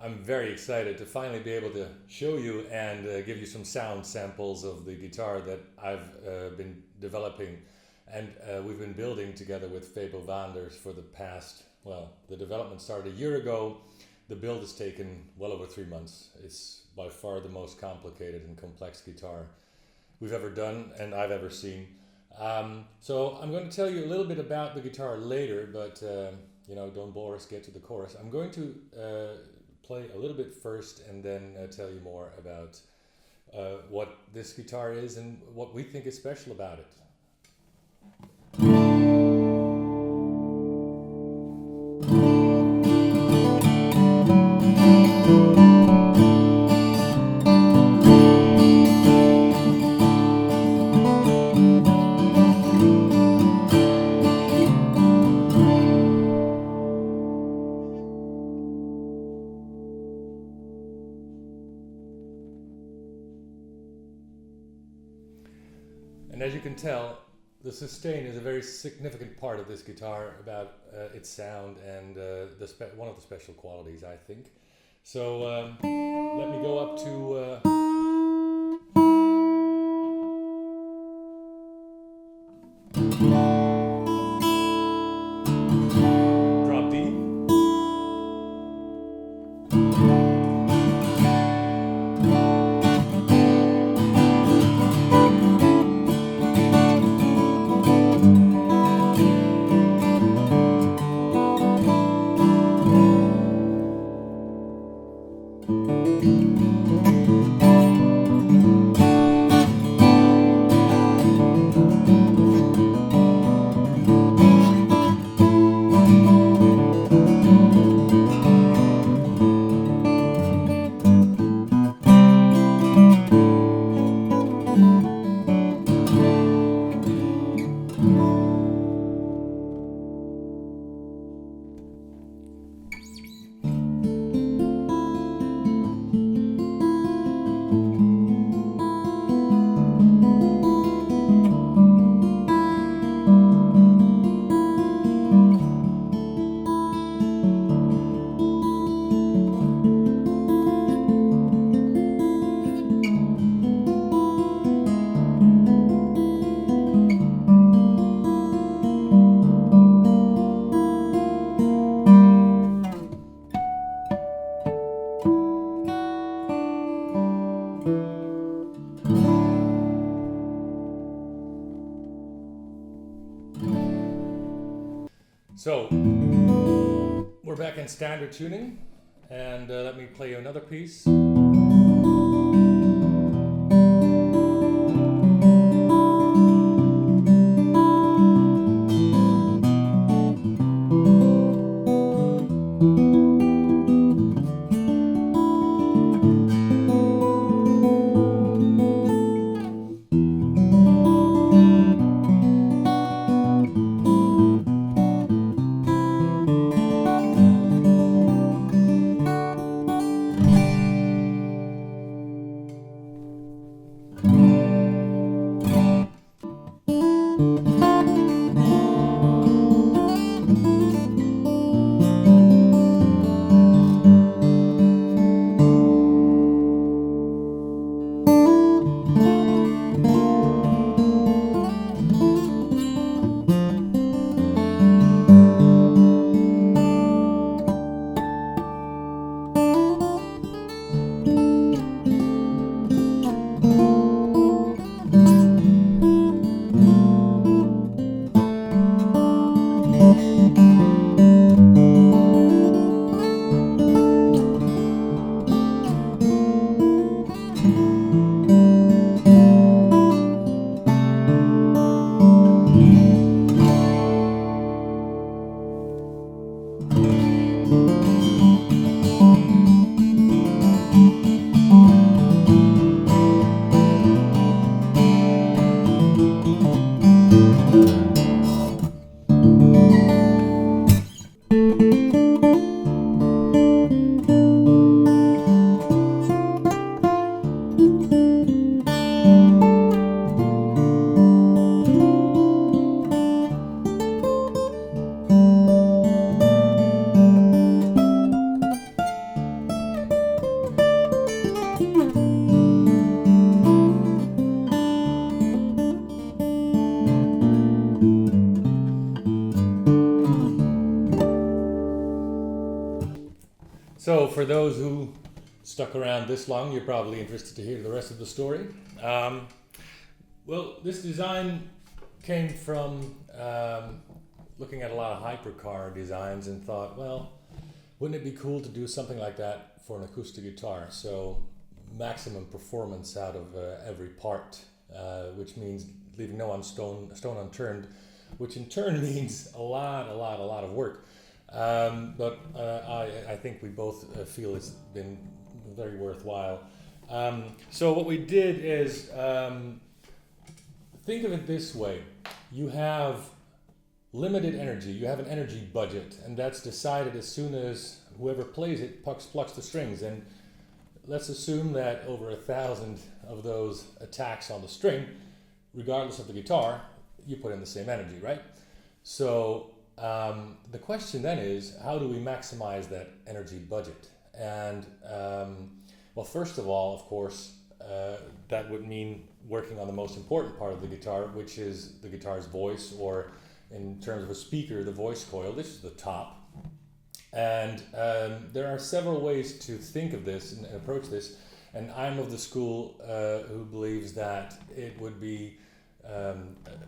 I'm very excited to finally be able to show you and give you some sound samples of the guitar that I've been developing and we've been building together with Waanders for the past, well, the development started a year ago. The build has taken well over 3 months. It's by far the most complicated and complex guitar we've ever done and I've ever seen. So I'm going to tell you a little bit about the guitar later, but you know, don't bore us, get to the chorus. I'm going to play a little bit first and then tell you more about what this guitar is and what we think is special about it. And as you can tell, the sustain is a very significant part of this guitar about its sound and one of the special qualities, I think. So let me go up to drop D. So, we're back in standard tuning, and let me play you another piece. So for those who stuck around this long, you're probably interested to hear the rest of the story. Well, this design came from looking at a lot of hypercar designs and thought, well, wouldn't it be cool to do something like that for an acoustic guitar? So maximum performance out of every part, which means leaving no stone unturned, which in turn means a lot of work. But I think we both feel it's been very worthwhile. So what we did is think of it this way. You have limited energy, you have an energy budget, and that's decided as soon as whoever plays it plucks the strings. And let's assume that over 1,000 of those attacks on the string, regardless of the guitar, you put in the same energy, right? So the question then is, how do we maximize that energy budget? And well, first of all, of course, that would mean working on the most important part of the guitar, which is the guitar's voice, or in terms of a speaker, the voice coil. This is the top. And there are several ways to think of this and approach this. And I'm of the school who believes that it would be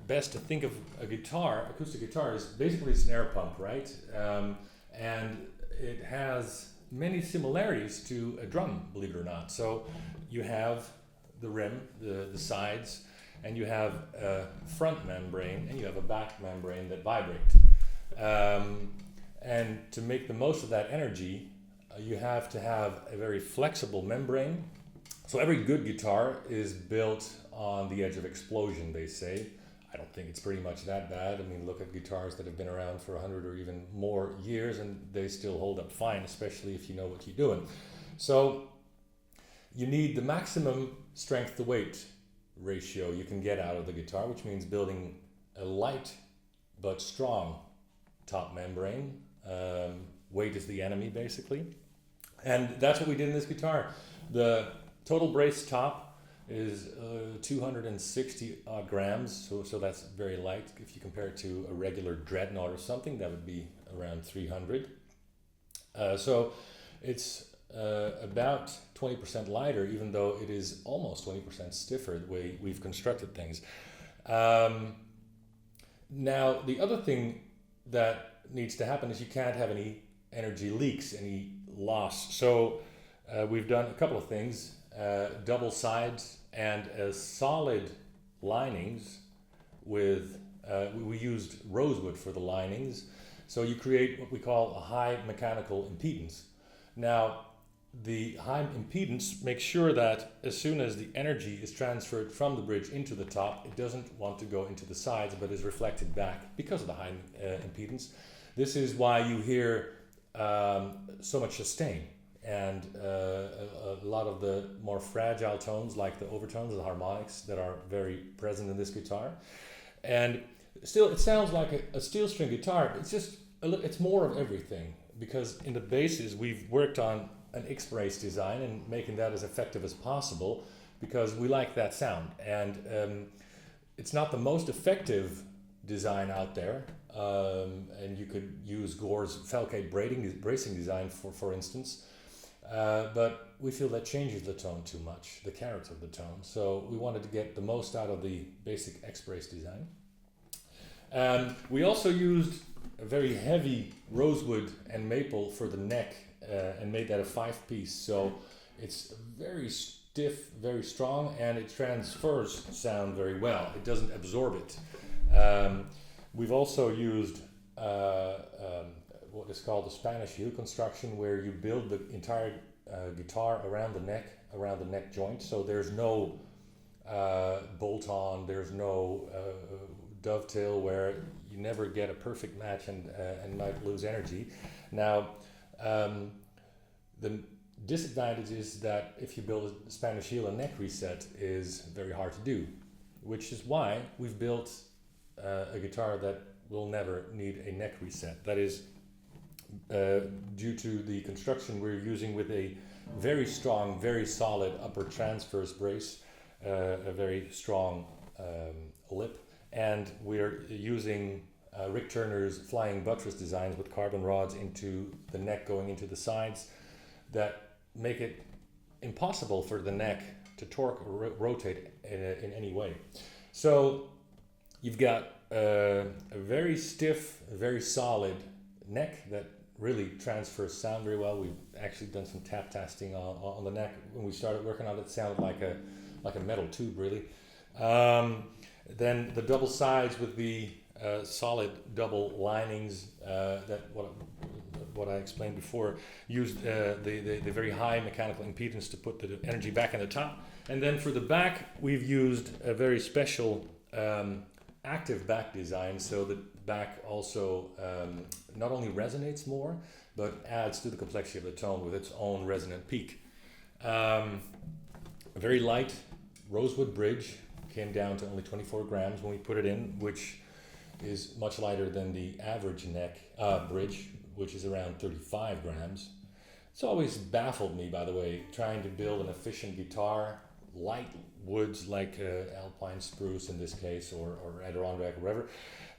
best to think of a guitar, acoustic guitar, is basically a snare pump, right? And it has many similarities to a drum, believe it or not. So you have the rim, the sides, and you have a front membrane, and you have a back membrane that vibrate. And to make the most of that energy, you have to have a very flexible membrane. So every good guitar is built on the edge of explosion, they say. I don't think it's pretty much that bad. I mean, look at guitars that have been around for 100 or even more years, and they still hold up fine, especially if you know what you're doing. So you need the maximum strength to weight ratio you can get out of the guitar, which means building a light but strong top membrane. Weight is the enemy, basically. And that's what we did in this guitar. The total brace top is 260 odd grams, so that's very light. If you compare it to a regular dreadnought or something, that would be around 300. So it's about 20% lighter, even though it is almost 20% stiffer the way we've constructed things. Now, the other thing that needs to happen is you can't have any energy leaks, any loss. So we've done a couple of things, double sides and solid linings with, we used rosewood for the linings. So you create what we call a high mechanical impedance. Now, the high impedance makes sure that as soon as the energy is transferred from the bridge into the top, it doesn't want to go into the sides, but is reflected back because of the high impedance. This is why you hear so much sustain, and a lot of the more fragile tones, like the overtones, the harmonics, that are very present in this guitar. And still, it sounds like a steel string guitar. It's just it's more of everything, because in the basses we've worked on an X-brace design and making that as effective as possible, because we like that sound. And it's not the most effective design out there, and you could use Gore's Falcate bracing design for instance, but we feel that changes the tone too much, the character of the tone. So we wanted to get the most out of the basic X-brace design. We also used a very heavy rosewood and maple for the neck, and made that a 5-piece. So it's very stiff, very strong, and it transfers sound very well. It doesn't absorb it. We've also used what is called the Spanish heel construction, where you build the entire guitar around the neck joint. So there's no bolt-on, there's no dovetail, where you never get a perfect match and might lose energy. Now, the disadvantage is that if you build a Spanish heel, a neck reset is very hard to do, which is why we've built a guitar that will never need a neck reset. That is due to the construction we're using with a very strong, very solid upper transverse brace, a very strong lip, and we're using Rick Turner's flying buttress designs with carbon rods into the neck going into the sides. that make it impossible for the neck to torque or rotate in any way. So you've got a very stiff, very solid neck that really transfers sound very well. We've actually done some tap testing on the neck. When we started working on it, it sounded like a metal tube, really. Then the double sides with the solid double linings that what I explained before, used the very high mechanical impedance to put the energy back in the top. And then for the back, we've used a very special active back design, so the back also not only resonates more, but adds to the complexity of the tone with its own resonant peak. A very light rosewood bridge, came down to only 24 grams when we put it in, which is much lighter than the average neck bridge, which is around 35 grams. It's always baffled me, by the way, trying to build an efficient guitar, light woods like Alpine spruce in this case, or Adirondack or whatever,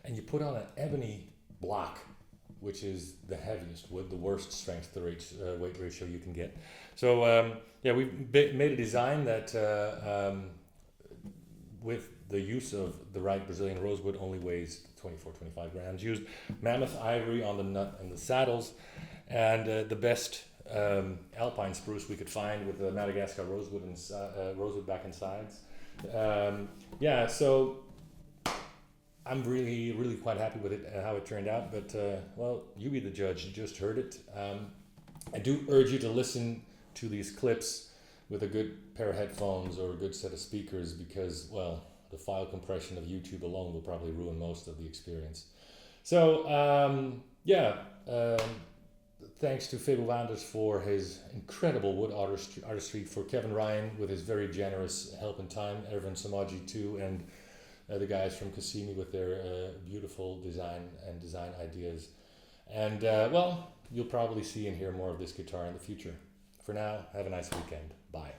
and you put on an ebony block, which is the heaviest wood, the worst strength to weight ratio you can get. So yeah, we made a design that with the use of the right Brazilian rosewood only weighs 24-25 grams. Used mammoth ivory on the nut and the saddles, and the best Alpine spruce we could find with the Madagascar rosewood and rosewood back and sides. Yeah, so I'm really quite happy with it, how it turned out. But well, you be the judge. You just heard it. I do urge you to listen to these clips with a good pair of headphones or a good set of speakers, because, well, the file compression of YouTube alone will probably ruin most of the experience. So yeah, thanks to Waanders for his incredible wood artistry, for Kevin Ryan with his very generous help and time, Ervin Samaji too, and the guys from Cassini with their beautiful design ideas. And well, you'll probably see and hear more of this guitar in the future. For now, have a nice weekend. Bye.